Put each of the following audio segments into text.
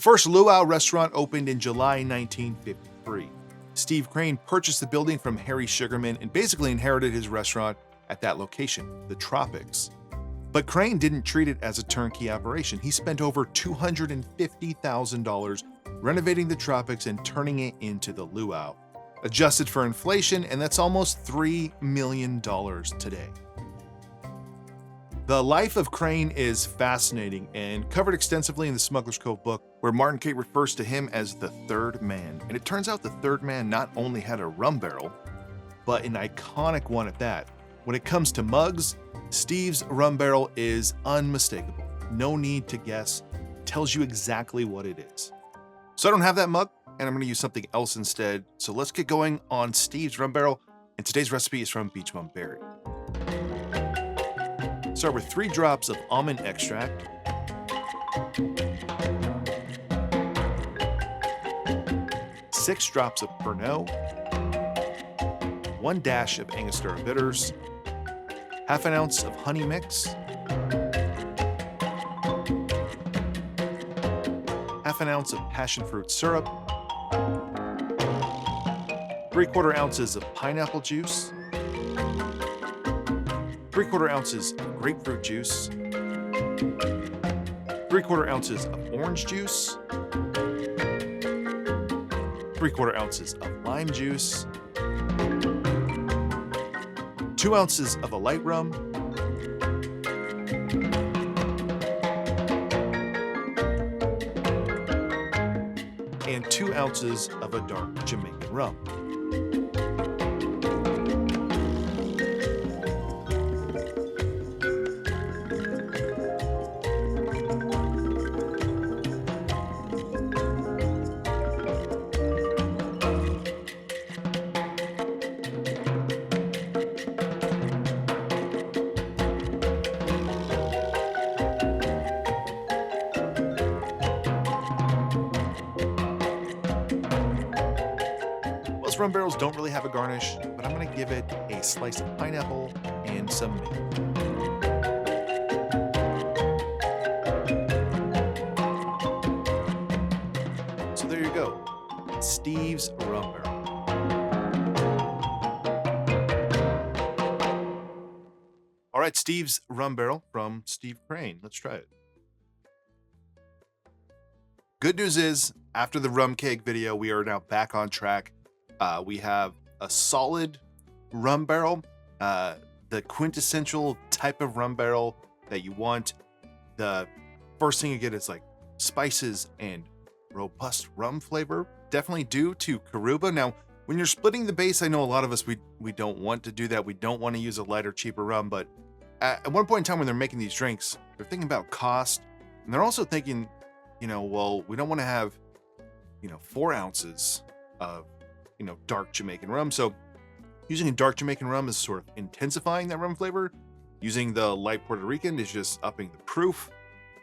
first luau restaurant opened in July 1953. Steve Crane purchased the building from Harry Sugarman and basically inherited his restaurant at that location, the Tropics. But Crane didn't treat it as a turnkey operation. He spent over $250,000 renovating the Tropics and turning it into the luau. Adjusted for inflation, and that's almost $3 million today. The life of Crane is fascinating and covered extensively in the Smuggler's Cove book, where Martin Kate refers to him as the third man. And it turns out the third man not only had a rum barrel, but an iconic one at that. When it comes to mugs, Steve's rum barrel is unmistakable. No need to guess. Tells you exactly what it is. So I don't have that mug, and I'm going to use something else instead. So let's get going on Steve's rum barrel, and today's recipe is from Beach Bum Berry. Start with 3 drops of almond extract, 6 drops of pernod, 1 dash of angostura bitters, half an ounce of honey mix, half an ounce of passion fruit syrup, 3/4 ounces of pineapple juice, 3/4 ounces of grapefruit juice, 3/4 ounces of orange juice, 3/4 ounces of lime juice, 2 ounces of a light rum, and 2 ounces of a dark Jamaican rum. Most rum barrels don't really have a garnish, but I'm going to give it a slice of pineapple and some mint. So there you go, Steve's rum barrel. All right, Steve's rum barrel from Steve Crane. Let's try it. Good news is, after the rum keg video, we are now back on track. We have a solid rum barrel, the quintessential type of rum barrel that you want. The first thing you get is like spices and robust rum flavor, definitely due to Caruba. Now, when you're splitting the base, I know a lot of us, we don't want to do that. We don't want to use a lighter, cheaper rum, but at one point in time when they're making these drinks, they're thinking about cost, and they're also thinking, well, we don't want to have, 4 ounces of, dark Jamaican rum. So using a dark Jamaican rum is sort of intensifying that rum flavor. Using the light Puerto Rican is just upping the proof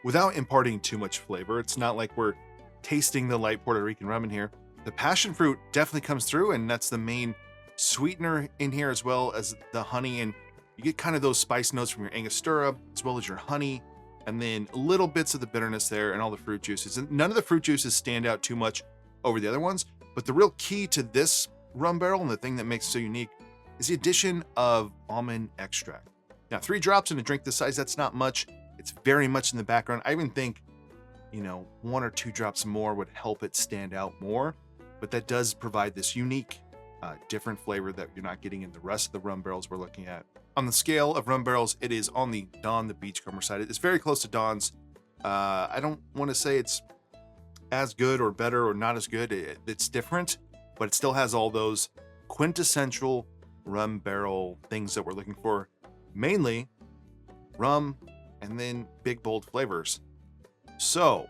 without imparting too much flavor. It's not like we're tasting the light Puerto Rican rum in here. The passion fruit definitely comes through, and that's the main sweetener in here, as well as the honey. And you get kind of those spice notes from your angostura, as well as your honey, and then little bits of the bitterness there and all the fruit juices. And none of the fruit juices stand out too much over the other ones. But the real key to this rum barrel, and the thing that makes it so unique, is the addition of almond extract. Now, 3 drops in a drink this size, that's not much. It's very much in the background. I even think, 1 or 2 drops more would help it stand out more. But that does provide this unique, different flavor that you're not getting in the rest of the rum barrels we're looking at. On the scale of rum barrels, it is on the Don the Beachcomber side. It's very close to Don's. I don't want to say it's as good or better or not as good. It's different, but it still has all those quintessential rum barrel things that we're looking for. Mainly rum and then big, bold flavors. So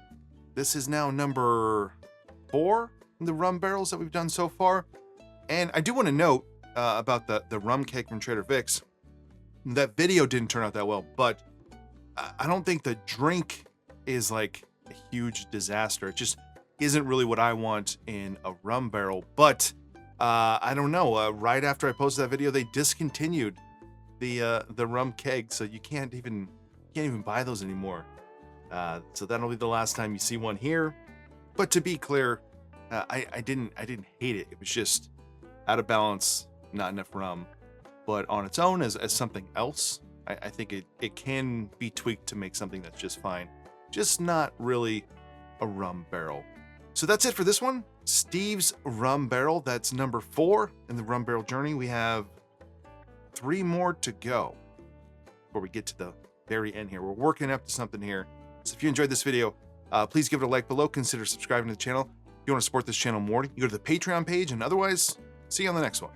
this is now number 4 in the rum barrels that we've done so far. And I do want to note about the rum cake from Trader Vic's. That video didn't turn out that well, but I don't think the drink is like a huge disaster. It just isn't really what I want in a rum barrel. But I don't know. Right after I posted that video, they discontinued the rum keg, so you can't even buy those anymore. So that'll be the last time you see one here. But to be clear, I didn't hate it. It was just out of balance, not enough rum. But on its own, as something else, I think it can be tweaked to make something that's just fine. Just not really a rum barrel. So that's it for this one. Steve's Rum Barrel. That's number 4 in the Rum Barrel journey. We have 3 more to go before we get to the very end here. We're working up to something here. So if you enjoyed this video, please give it a like below. Consider subscribing to the channel. If you want to support this channel more, you go to the Patreon page, and otherwise, see you on the next one.